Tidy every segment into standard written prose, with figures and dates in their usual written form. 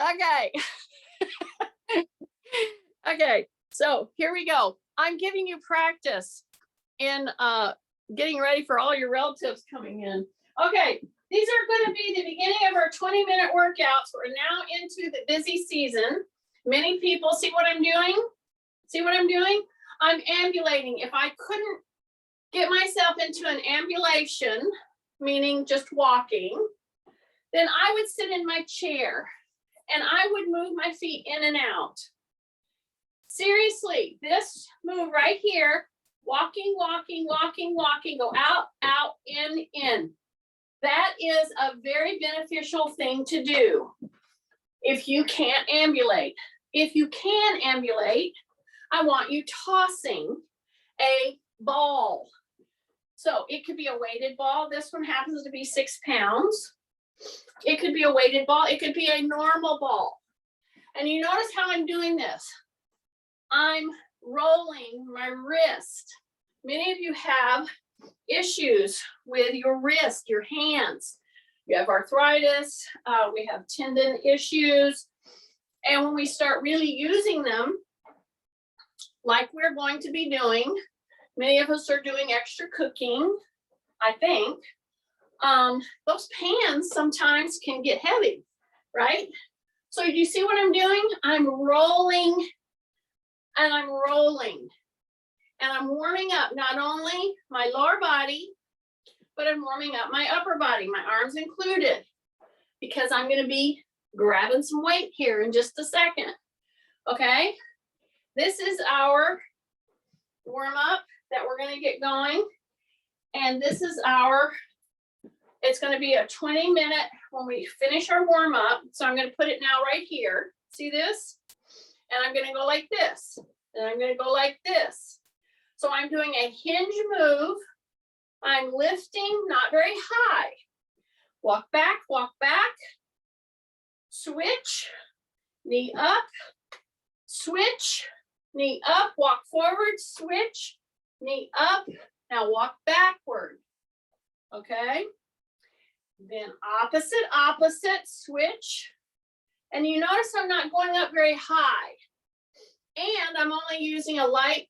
Okay. Okay, so here we go. I'm giving you practice in getting ready for all your relatives coming in. Okay, these are going to be the beginning of our 20-minute workouts. We're now into the busy season. Many people see what I'm doing? See what I'm doing? I'm ambulating. If I couldn't get myself into an ambulation, meaning just walking, then I would sit in my chair and I would move my feet in and out. Seriously, this move right here, walking, walking, walking, walking, go out, out, in. That is a very beneficial thing to do if you can't ambulate. If you can ambulate, I want you tossing a ball. So it could be a weighted ball. This one happens to be 6 pounds. It could be a weighted ball. It could be a normal ball. And you notice how I'm doing this. I'm rolling my wrist. Many of you have issues with your wrist, your hands. You have arthritis, we have tendon issues. And when we start really using them, like we're going to be doing, many of us are doing extra cooking, I think. Those pans sometimes can get heavy, right? So do you see what I'm doing? I'm rolling and I'm rolling. And I'm warming up not only my lower body, but I'm warming up my upper body, my arms included, because I'm going to be grabbing some weight here in just a second. Okay? This is our warm up that we're going to get going. And this is it's going to be a 20-minute when we finish our warm up. So I'm going to put it now right here. See this? And I'm going to go like this. And I'm going to go like this. So I'm doing a hinge move. I'm lifting, not very high. Walk back, switch, knee up, switch, knee up, walk forward, switch, knee up. Now walk backward, okay? Then opposite, switch. And you notice I'm not going up very high. And I'm only using a light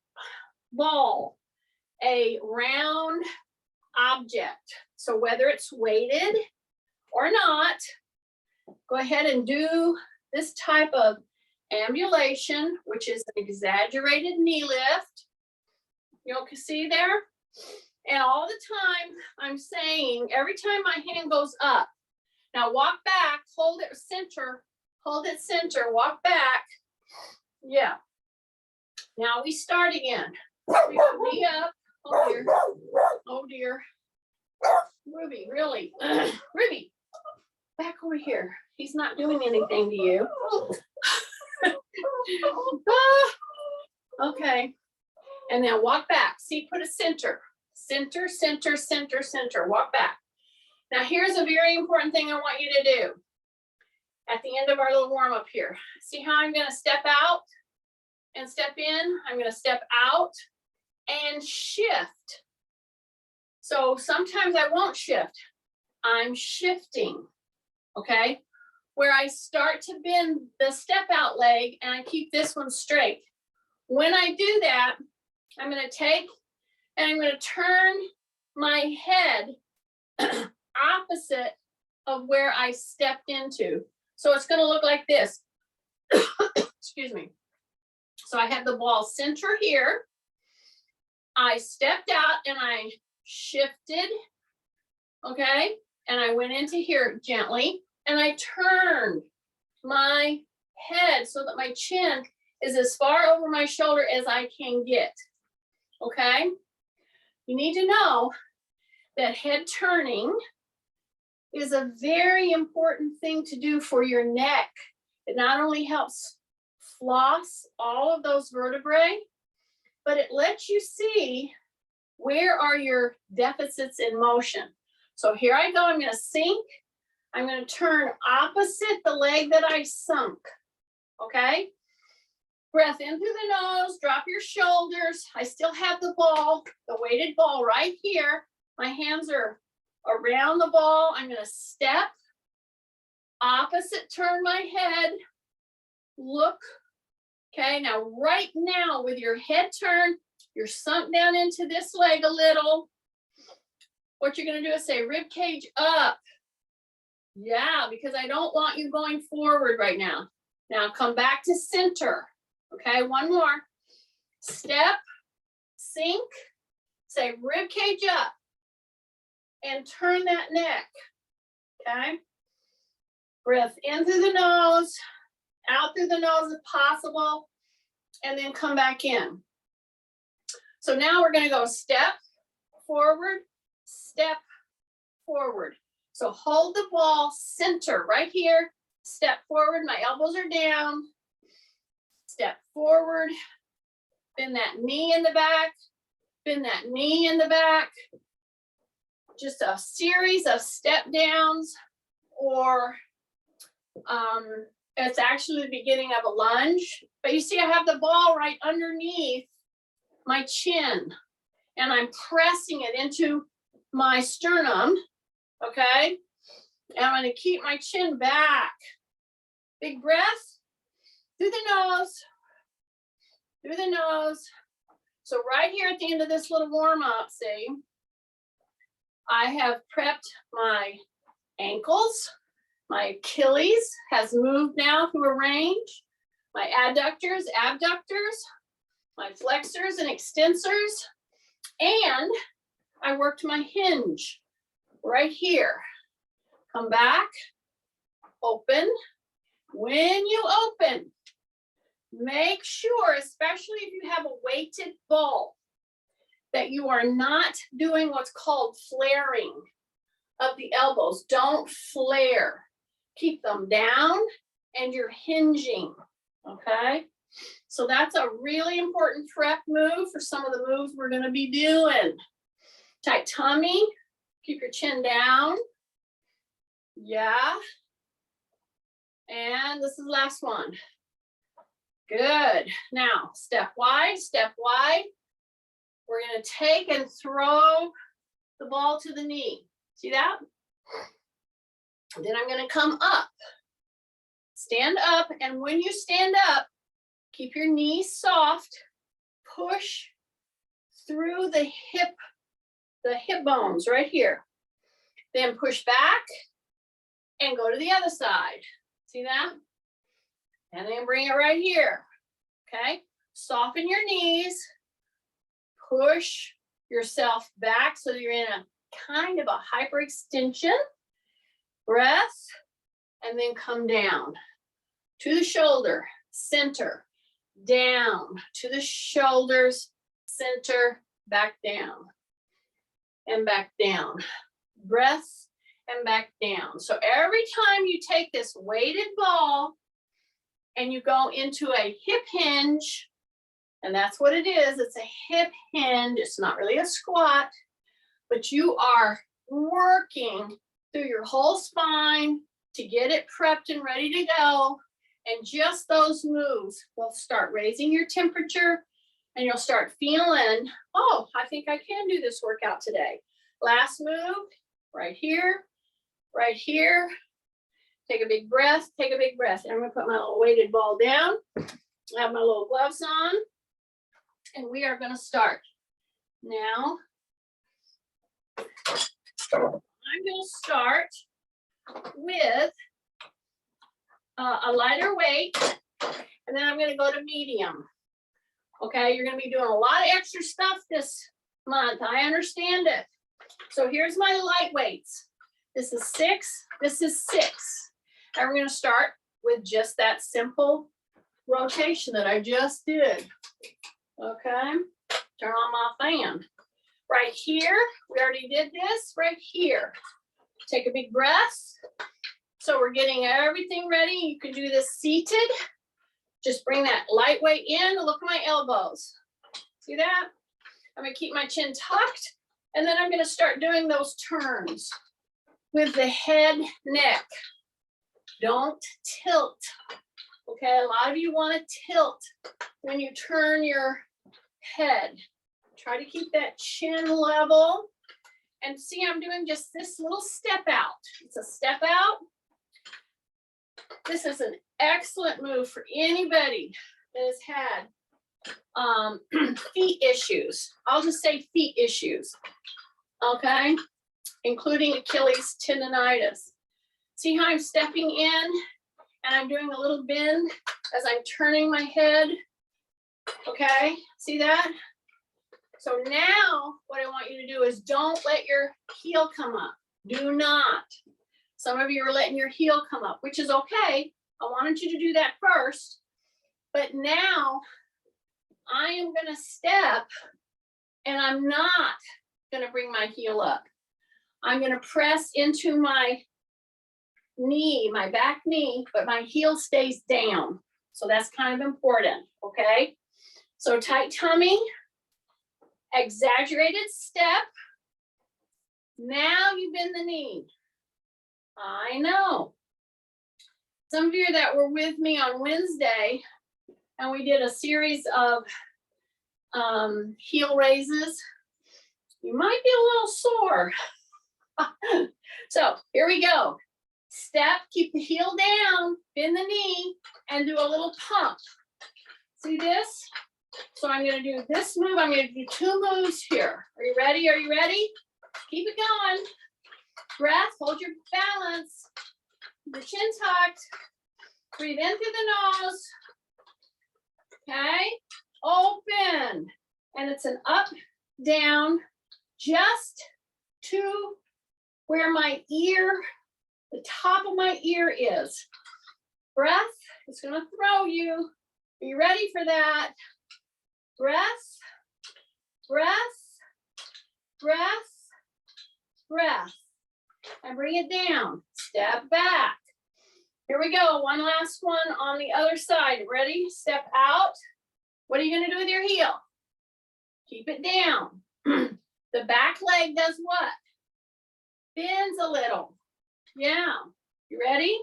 ball, a round object. So whether it's weighted or not, go ahead and do this type of ambulation, which is an exaggerated knee lift. You can see there? And all the time I'm saying, every time my hand goes up, now walk back, hold it center, walk back. Yeah. Now we start again. We go knee up. Oh dear. Oh dear. Ruby, really. Ruby, back over here. He's not doing anything to you. Okay. And then walk back. See, put a center. Center. Walk back. Now here's a very important thing I want you to do. At the end of our little warm up here. See how I'm going to step out and step in? I'm going to step out and shift. So sometimes I won't shift. I'm shifting, okay? Where I start to bend the step out leg and I keep this one straight. When I do that, I'm going to take and I'm going to turn my head opposite of where I stepped into. So it's going to look like this. Excuse me. So I have the ball center here. I stepped out and I shifted, okay? And I went into here gently and I turned my head so that my chin is as far over my shoulder as I can get, okay? You need to know that head turning is a very important thing to do for your neck. It not only helps floss all of those vertebrae, but it lets you see where are your deficits in motion. So here I go, I'm going to sink. I'm going to turn opposite the leg that I sunk, okay? Breath in through the nose, drop your shoulders. I still have the ball, the weighted ball right here. My hands are around the ball. I'm going to step, opposite opposite turn my head, look. Okay, now right now with your head turned, you're sunk down into this leg a little. What you're gonna do is say rib cage up. Yeah, because I don't want you going forward right now. Now come back to center. Okay, one more. Step, sink, say rib cage up, and turn that neck. Okay? Breath in through the nose, out through the nose if possible, and then come back in. So now we're going to go step forward, step forward. So hold the ball center right here, step forward, my elbows are down, step forward, bend that knee in the back, bend that knee in the back. Just a series of step downs, or it's actually the beginning of a lunge. But you see, I have the ball right underneath my chin, and I'm pressing it into my sternum, okay? And I'm gonna keep my chin back. Big breath, through the nose, through the nose. So right here at the end of this little warm up, see, I have prepped my ankles. My Achilles has moved now through a range. My adductors, abductors, my flexors and extensors. And I worked my hinge right here. Come back, open. When you open, make sure, especially if you have a weighted ball, that you are not doing what's called flaring of the elbows. Don't flare. Keep them down and you're hinging, okay? So that's a really important prep move for some of the moves we're gonna be doing. Tight tummy, keep your chin down. Yeah. And this is the last one. Good. Now, step wide, step wide. We're gonna take and throw the ball to the knee. See that? Then I'm gonna come up. Stand up, and when you stand up, keep your knees soft. Push through the hip bones right here. Then push back and go to the other side. See that? And then bring it right here. Okay? Soften your knees. Push yourself back so you're in a kind of a hyperextension. Breath, and then come down to the shoulder, center, down to the shoulders, center, back down, and back down. Breath, and back down. So every time you take this weighted ball and you go into a hip hinge, and that's what it is, it's a hip hinge, it's not really a squat, but you are working through your whole spine to get it prepped and ready to go. And just those moves will start raising your temperature, and you'll start feeling, oh, I think I can do this workout today. Last move, right here, right here. Take a big breath, take a big breath. And I'm gonna put my little weighted ball down. I have my little gloves on, and we are gonna start. Now, I'm going to start with a lighter weight, and then I'm going to go to medium. Okay, you're going to be doing a lot of extra stuff this month. I understand it. So here's my light weights. This is 6, this is 6. And we're going to start with just that simple rotation that I just did. Okay, turn on my fan. Right here, we already did this, right here. Take a big breath. So we're getting everything ready. You can do this seated. Just bring that light weight in. Look at my elbows. See that? I'm gonna keep my chin tucked, and then I'm gonna start doing those turns with the head, neck. Don't tilt. Okay, a lot of you wanna tilt when you turn your head. Try to keep that chin level. And see, I'm doing just this little step out. It's a step out. This is an excellent move for anybody that has had feet issues. I'll just say feet issues, okay? Including Achilles tendonitis. See how I'm stepping in and I'm doing a little bend as I'm turning my head, okay? See that? So now what I want you to do is don't let your heel come up. Do not. Some of you are letting your heel come up, which is okay. I wanted you to do that first. But now I am going to step and I'm not going to bring my heel up. I'm going to press into my knee, my back knee, but my heel stays down. So that's kind of important, okay? So tight tummy, exaggerated step. Now you bend the knee. I know. Some of you that were with me on Wednesday, and we did a series of heel raises, you might be a little sore. So here we go. Step, keep the heel down, bend the knee, and do a little pump. See this? So I'm going to do this move. I'm going to do two moves here. Are you ready? Are you ready? Keep it going. Breath, hold your balance. The chin tucked. Breathe in through the nose. Okay. Open. And it's an up, down, just to where my ear, the top of my ear is. Breath is going to throw you. Are you ready for that? Breath, breath, breath, breath. And bring it down. Step back. Here we go. One last one on the other side. Ready? Step out. What are you going to do with your heel? Keep it down. The back leg does what? Bends a little. Yeah. You ready?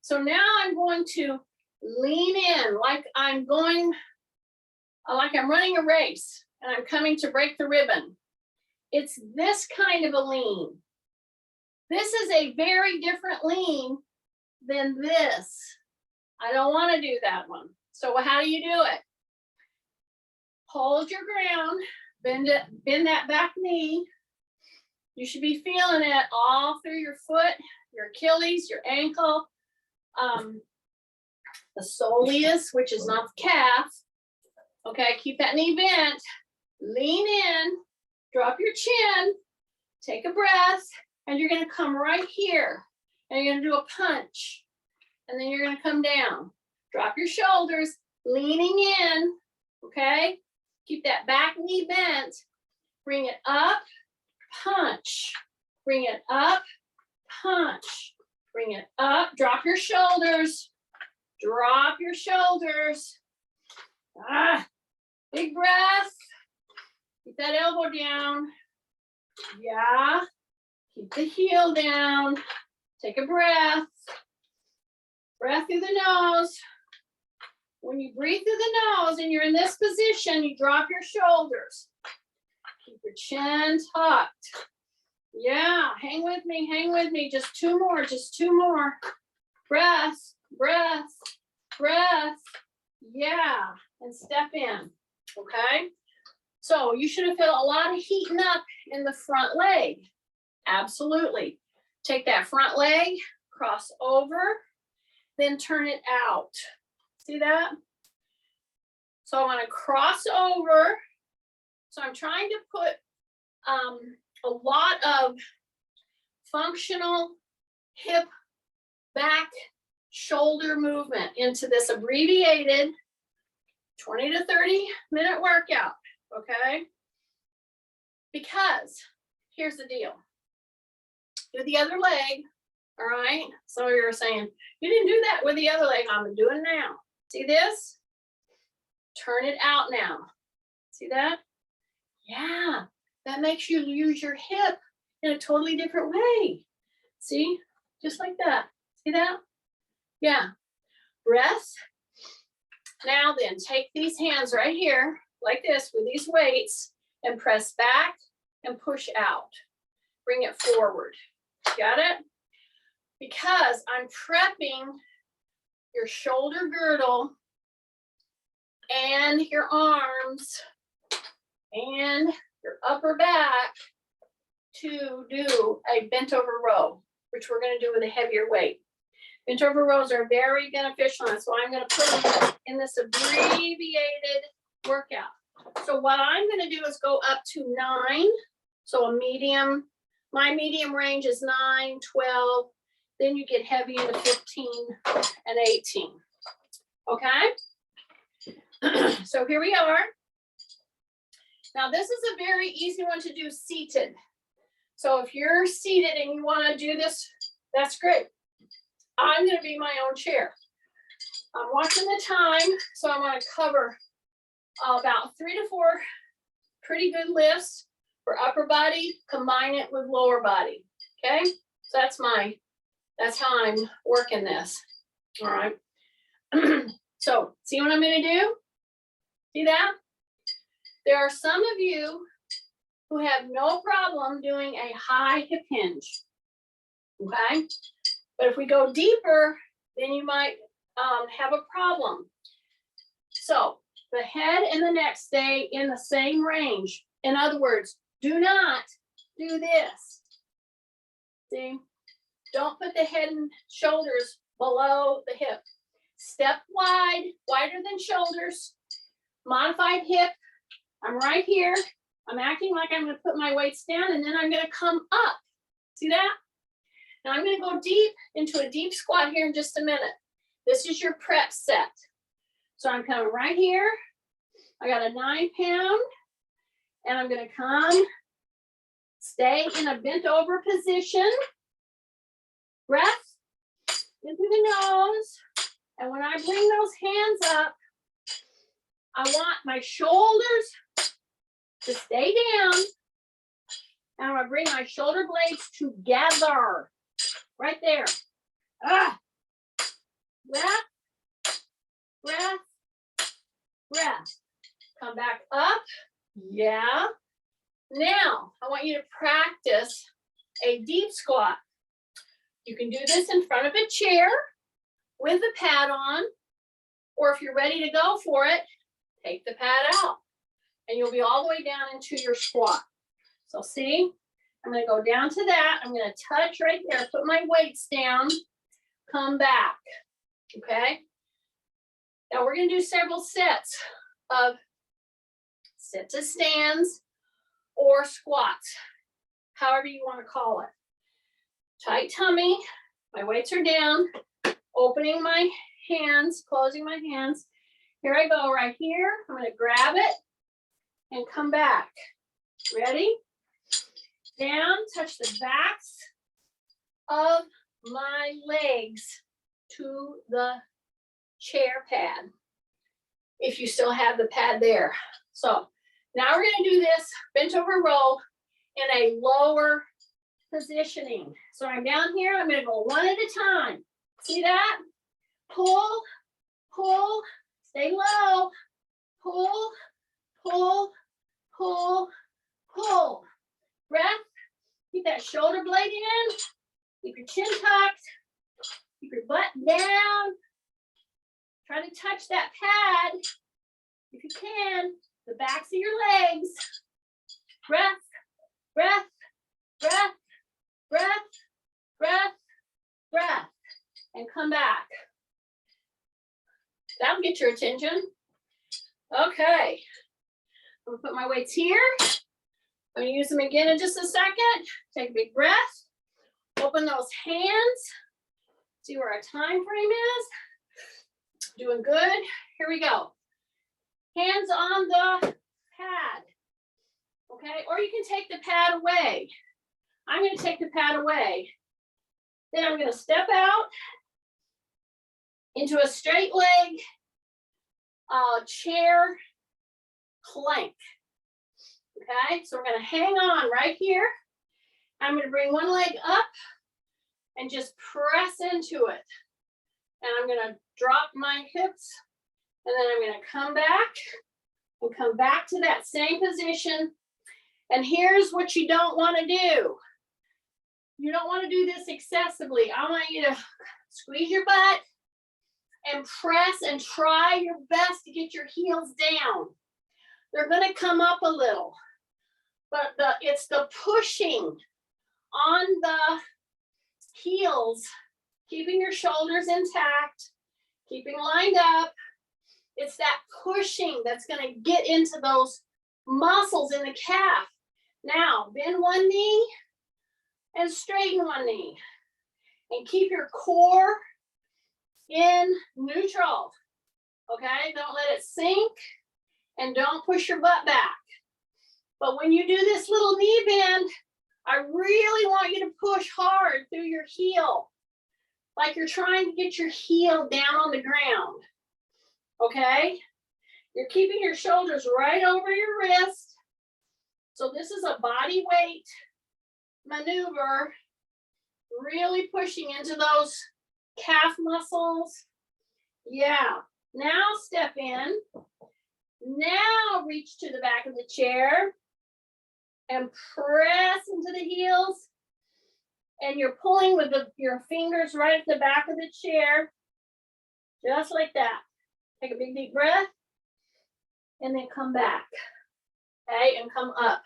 So now I'm going to lean in like I'm running a race and I'm coming to break the ribbon. It's this kind of a lean. This is a very different lean than this. I don't want to do that one. So how do you do it? Hold your ground, bend that back knee. You should be feeling it all through your foot, your Achilles, your ankle, the soleus, which is not the calf. Okay, keep that knee bent, lean in, drop your chin, take a breath, and you're going to come right here, and you're going to do a punch, and then you're going to come down. Drop your shoulders, leaning in, okay? Keep that back knee bent, bring it up, punch, bring it up, punch, bring it up, drop your shoulders, drop your shoulders. Big breath. Keep that elbow down. Yeah. Keep the heel down. Take a breath. Breath through the nose. When you breathe through the nose and you're in this position, you drop your shoulders. Keep your chin tucked. Yeah, hang with me, hang with me. Just two more, just two more. Breath, breath, breath. Yeah, and step in, okay? So you should have felt a lot of heating up in the front leg. Absolutely. Take that front leg, cross over, then turn it out. See that? So I want to cross over. So I'm trying to put a lot of functional hip, back, shoulder movement into this abbreviated 20 to 30 minute workout, okay? Because here's the deal. Do the other leg, all right? Some of you are saying, you didn't do that with the other leg. I'm doing it now. See this? Turn it out now. See that? Yeah, that makes you use your hip in a totally different way. See? Just like that. See that? Yeah. Breath. Now then, take these hands right here, like this, with these weights, and press back and push out. Bring it forward. Got it? Because I'm prepping your shoulder girdle and your arms and your upper back to do a bent over row, which we're going to do with a heavier weight. Bent over rows are very beneficial. That's why I'm going to put them in this abbreviated workout. So what I'm going to do is go up to 9. So a medium, my medium range is 9, 12. Then you get heavy into 15 and 18. Okay? So here we are. Now this is a very easy one to do seated. So if you're seated and you want to do this, that's great. I'm going to be my own chair. I'm watching the time, so I'm going to cover about 3 to 4 pretty good lifts for upper body, combine it with lower body. Okay, so that's how I'm working this. All right. So see what I'm going to do? See that? There are some of you who have no problem doing a high hip hinge. Okay, but if we go deeper, then you might have a problem. So the head and the neck stay in the same range. In other words, do not do this. See? Don't put the head and shoulders below the hip. Step wide, wider than shoulders. Modified hip. I'm right here. I'm acting like I'm going to put my weights down, and then I'm going to come up. See that? Now I'm going to go deep into a deep squat here in just a minute. This is your prep set. So I'm coming right here. I got a 9-pound, and I'm going to come, stay in a bent over position. Breath into the nose. And when I bring those hands up, I want my shoulders to stay down. And I'm going to bring my shoulder blades together. Right there. Breath, breath, breath. Come back up. Yeah. Now, I want you to practice a deep squat. You can do this in front of a chair with the pad on, or if you're ready to go for it, take the pad out, and you'll be all the way down into your squat. So see, I'm going to go down to that. I'm going to touch right there, put my weights down, come back. Okay. Now we're going to do several sets of sit-to-stands or squats, however you want to call it. Tight tummy, my weights are down, opening my hands, closing my hands. Here I go right here. I'm going to grab it and come back. Ready? Down, touch the backs of my legs to the chair pad, if you still have the pad there. So now we're going to do this bent over row in a lower positioning. So I'm down here. I'm going to go one at a time. See that? Pull, pull, stay low. Pull, pull, pull, pull. Breath. Keep that shoulder blade in. Keep your chin tucked. Keep your butt down. Try to touch that pad if you can. The backs of your legs. Breath, breath, breath, breath, breath, breath. And come back. That'll get your attention. Okay. I'm gonna put my weights here. I'm gonna use them again in just a second. Take a big breath. Open those hands. See where our time frame is. Doing good. Here we go. Hands on the pad. Okay, or you can take the pad away. I'm going to take the pad away. Then I'm going to step out into a straight leg chair plank. Okay, so we're going to hang on right here. I'm going to bring one leg up and just press into it. And I'm going to drop my hips, and then I'm going to come back and come back to that same position. And here's what you don't want to do. You don't want to do this excessively. I want you to squeeze your butt, and press and try your best to get your heels down. They're gonna come up a little, but it's the pushing on the heels, keeping your shoulders intact, keeping lined up. It's that pushing that's gonna get into those muscles in the calf. Now, bend one knee and straighten one knee. And keep your core in neutral, okay? Don't let it sink and don't push your butt back. But when you do this little knee bend, I really want you to push hard through your heel, like you're trying to get your heel down on the ground, okay? You're keeping your shoulders right over your wrist. So this is a body weight maneuver, really pushing into those calf muscles. Yeah, now step in. Now reach to the back of the chair and press into the heels. And you're pulling with your fingers right at the back of the chair, just like that. Take a big deep breath and then come back, okay, and come up.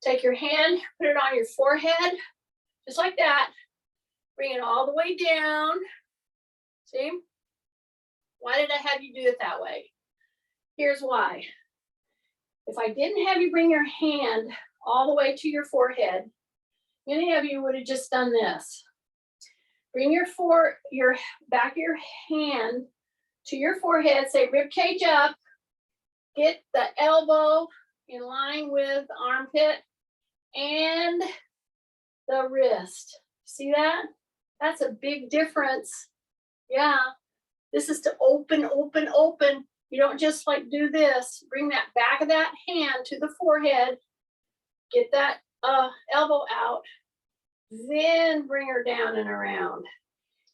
Take your hand, put it on your forehead, just like that. Bring it all the way down. See? Why did I have you do it that way? Here's why. If I didn't have you bring your hand all the way to your forehead, many of you would have just done this. Bring your back of your hand to your forehead, say rib cage up, get the elbow in line with the armpit and the wrist. See that? That's a big difference. Yeah. This is to open, open, open. You don't just like do this. Bring that back of that hand to the forehead. Get that elbow out. Then bring her down and around.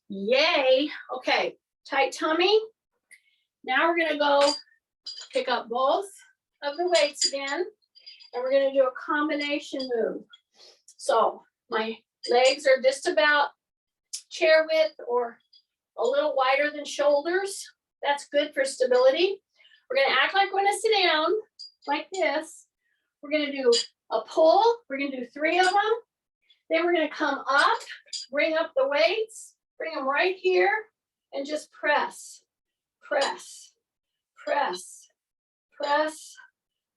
Yay. Okay. Tight tummy. Now we're going to go pick up both of the weights again. And we're going to do a combination move. So my legs are just about chair width or a little wider than shoulders. That's good for stability. We're going to act like we're going to sit down like this. We're going to do a pull. We're going to do 3 of them. Then we're going to come up, bring up the weights, bring them right here, and just press, press, press, press,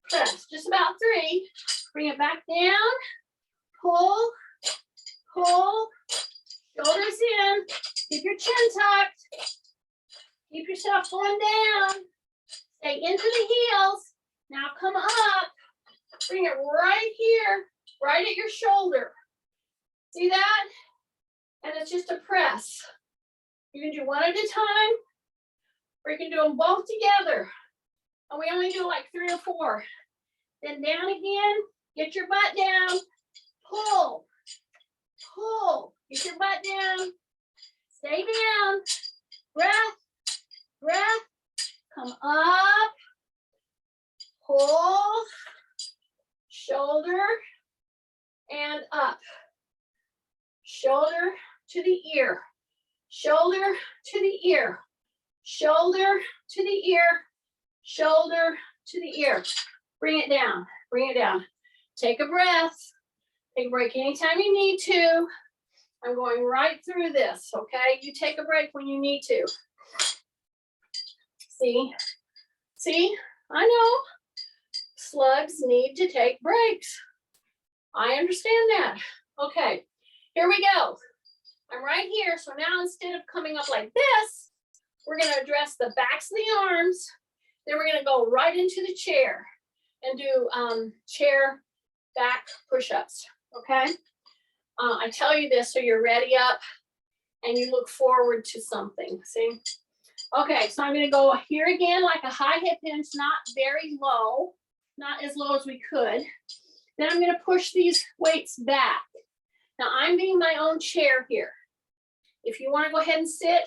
press. Just about 3. Bring it back down, pull, pull, shoulders in, keep your chin tucked, keep yourself going down, stay into the heels. Now come up, bring it right here, right at your shoulder. See that? And it's just a press. You can do one at a time, or you can do them both together. And we only do like 3 or 4. Then down again, get your butt down, pull, pull, get your butt down, stay down, breath, breath, come up, pull, shoulder, and up. Shoulder to the ear, shoulder to the ear, shoulder to the ear, shoulder to the ear. Bring it down, bring it down. Take a breath, take a break anytime you need to. I'm going right through this, okay? You take a break when you need to. See? See? I know. Slugs need to take breaks. I understand that. Okay, here we go. I'm right here, so now instead of coming up like this, we're gonna address the backs of the arms. Then we're gonna go right into the chair and do chair back push-ups, okay? I tell you this so you're ready up and you look forward to something, see? Okay, so I'm gonna go here again like a high hip hinge, not very low, not as low as we could. Then I'm gonna push these weights back. Now I'm being my own chair here. If you wanna go ahead and sit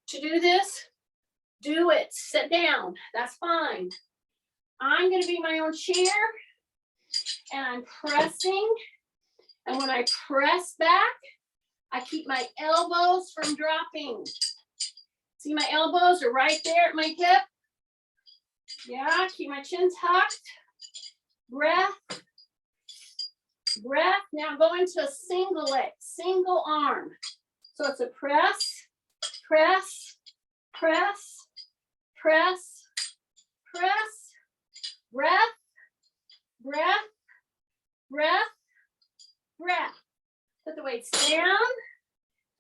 to do this, do it, sit down, that's fine. I'm gonna be my own chair and I'm pressing. And when I press back, I keep my elbows from dropping. See, my elbows are right there at my hip. Yeah, keep my chin tucked. Breath. Breath. Now go into a single leg, single arm. So it's a press, press, press, press, press, breath, breath, breath, breath. Put the weights down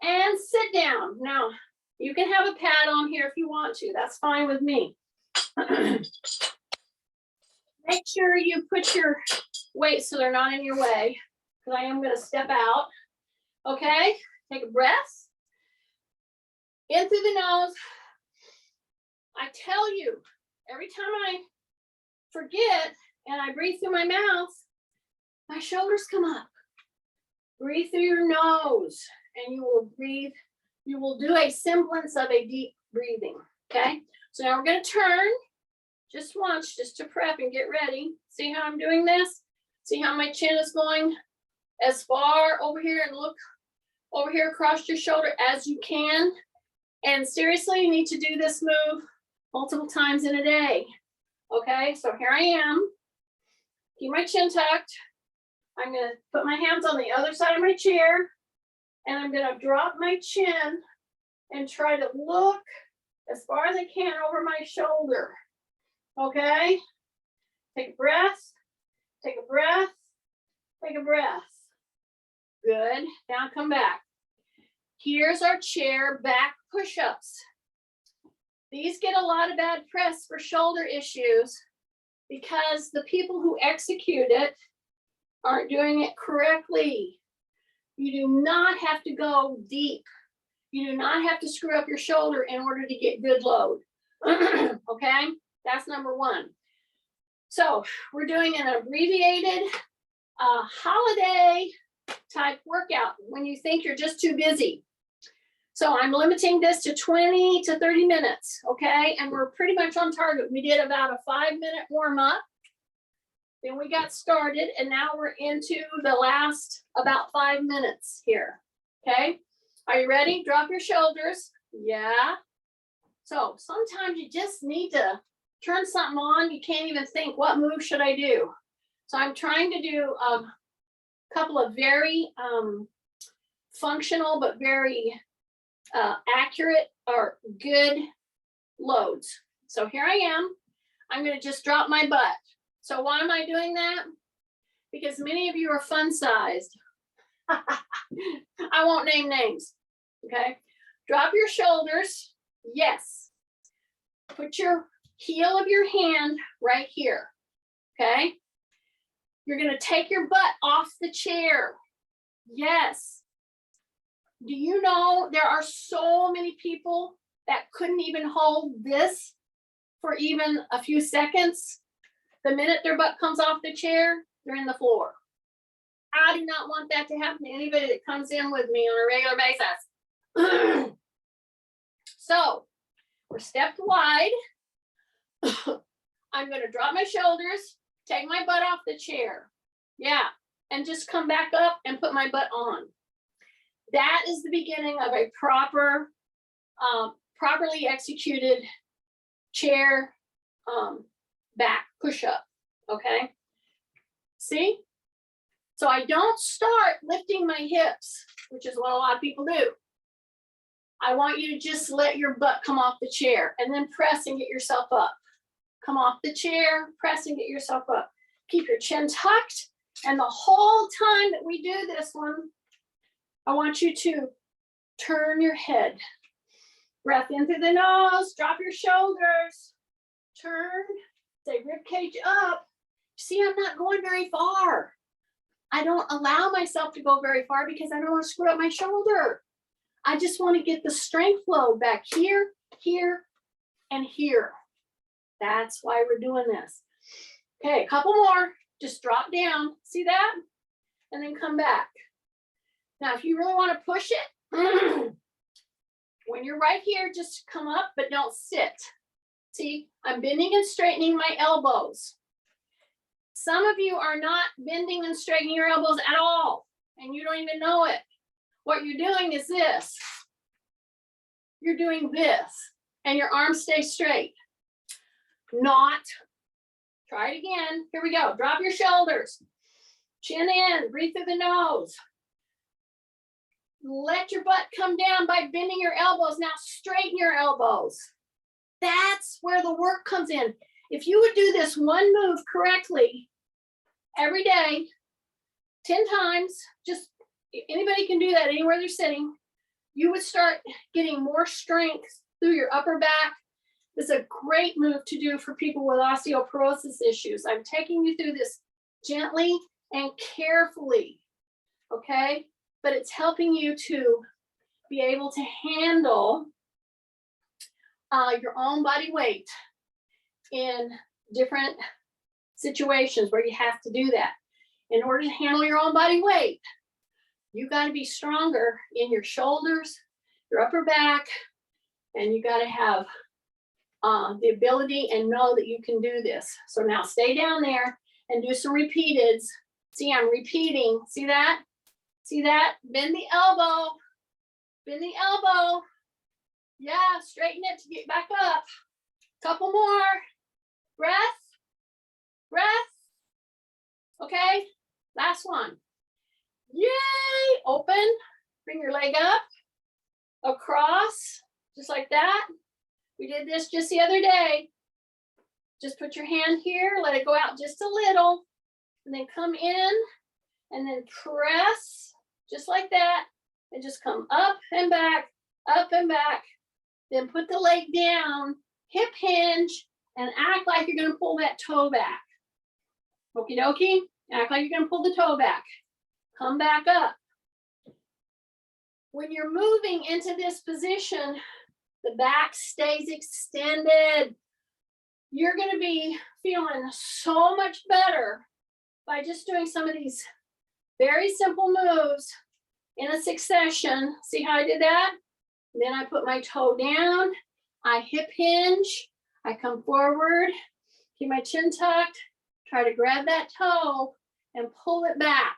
and sit down. Now, you can have a pad on here if you want to. That's fine with me. Make sure you put your weights so they're not in your way, because I am going to step out. Okay, take a breath. In through the nose. I tell you, every time I forget and I breathe through my mouth, my shoulders come up. Breathe through your nose and you will breathe. You will do a semblance of a deep breathing. Okay, so now we're going to turn just once, just to prep and get ready. See how I'm doing this? See how my chin is going as far over here, and look over here across your shoulder as you can. And seriously, you need to do this move multiple times in a day. Okay, so here I am. Keep my chin tucked. I'm going to put my hands on the other side of my chair, and I'm going to drop my chin and try to look as far as I can over my shoulder. Okay, take a breath, take a breath, take a breath. Good, now come back. Here's our chair back push-ups. These get a lot of bad press for shoulder issues because the people who execute it aren't doing it correctly. You do not have to go deep. You do not have to screw up your shoulder in order to get good load. Okay, that's number one. So we're doing an abbreviated holiday type workout when you think you're just too busy. So I'm limiting this to 20 to 30 minutes, okay? And we're pretty much on target. We did about a 5-minute warm up. Then we got started, and now we're into the last about 5 minutes here, okay? Are you ready? Drop your shoulders. Yeah. So sometimes you just need to turn something on. You can't even think, what move should I do? So I'm trying to do a couple of very functional but very accurate or good loads. So here I am. I'm going to just drop my butt. So why am I doing that? Because many of you are fun-sized. I won't name names. Okay. Drop your shoulders. Yes. Put your heel of your hand right here. Okay. You're going to take your butt off the chair. Yes. Do you know there are so many people that couldn't even hold this for even a few seconds? The minute their butt comes off the chair, they're in the floor. I do not want that to happen to anybody that comes in with me on a regular basis. So we're stepped wide. I'm going to drop my shoulders, take my butt off the chair. Yeah, and just come back up and put my butt on. That is the beginning of a properly executed chair back push-up, okay? See? So I don't start lifting my hips, which is what a lot of people do. I want you to just let your butt come off the chair and then press and get yourself up. Come off the chair, press and get yourself up. Keep your chin tucked, and the whole time that we do this one, I want you to turn your head. Breath in through the nose, drop your shoulders, turn, say rib cage up. See, I'm not going very far. I don't allow myself to go very far because I don't want to screw up my shoulder. I just want to get the strength load back here, here, and here. That's why we're doing this. Okay, a couple more. Just drop down. See that? And then come back. Now, if you really want to push it, when you're right here, just come up, but don't sit. See, I'm bending and straightening my elbows. Some of you are not bending and straightening your elbows at all, and you don't even know it. What you're doing is this. you're doing this and your arms stay straight. Not. Try it again. Here we go. Drop your shoulders. Chin in. Breathe through the nose. Let your butt come down by bending your elbows. Now straighten your elbows. That's where the work comes in. If you would do this one move correctly every day, 10 times, just anybody can do that anywhere they're sitting, you would start getting more strength through your upper back. This is a great move to do for people with osteoporosis issues. I'm taking you through this gently and carefully, okay? But it's helping you to be able to handle your own body weight in different situations where you have to do that. In order to handle your own body weight, you got to be stronger in your shoulders, your upper back, and you got to have the ability and know that you can do this. So now stay down there and do some repeateds. See, I'm repeating. See that? See that? Bend the elbow. Bend the elbow. Yeah, straighten it to get back up. Couple more. Breath. Breath. Okay, last one. Yay! Open. Bring your leg up. Across. Just like that. We did this just the other day. Just put your hand here, let it go out just a little, and then come in, and then press, just like that, and just come up and back, then put the leg down, hip hinge, and act like you're gonna pull that toe back. Okie dokie, act like you're gonna pull the toe back. Come back up. When you're moving into this position, the back stays extended. You're going to be feeling so much better by just doing some of these very simple moves in a succession. See how I did that? And then I put my toe down, I hip hinge, I come forward, keep my chin tucked, try to grab that toe and pull it back.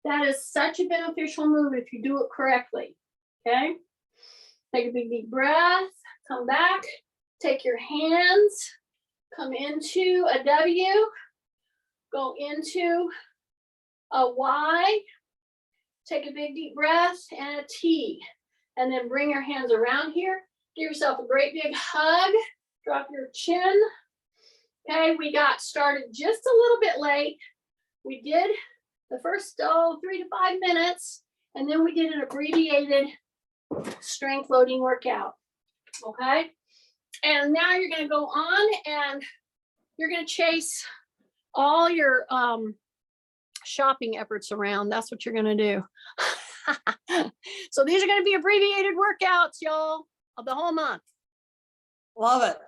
That is such a beneficial move if you do it correctly, okay? Take a big deep breath, come back, take your hands, come into a W, go into a Y, take a big deep breath and a T, and then bring your hands around here. Give yourself a great big hug, drop your chin. Okay, we got started just a little bit late. We did the first 3 to 5 minutes, and then we did an abbreviated strength loading workout, okay? And now you're gonna go on and you're gonna chase all your shopping efforts around. That's what you're gonna do. So these are gonna be abbreviated workouts, y'all, of the whole month. Love it.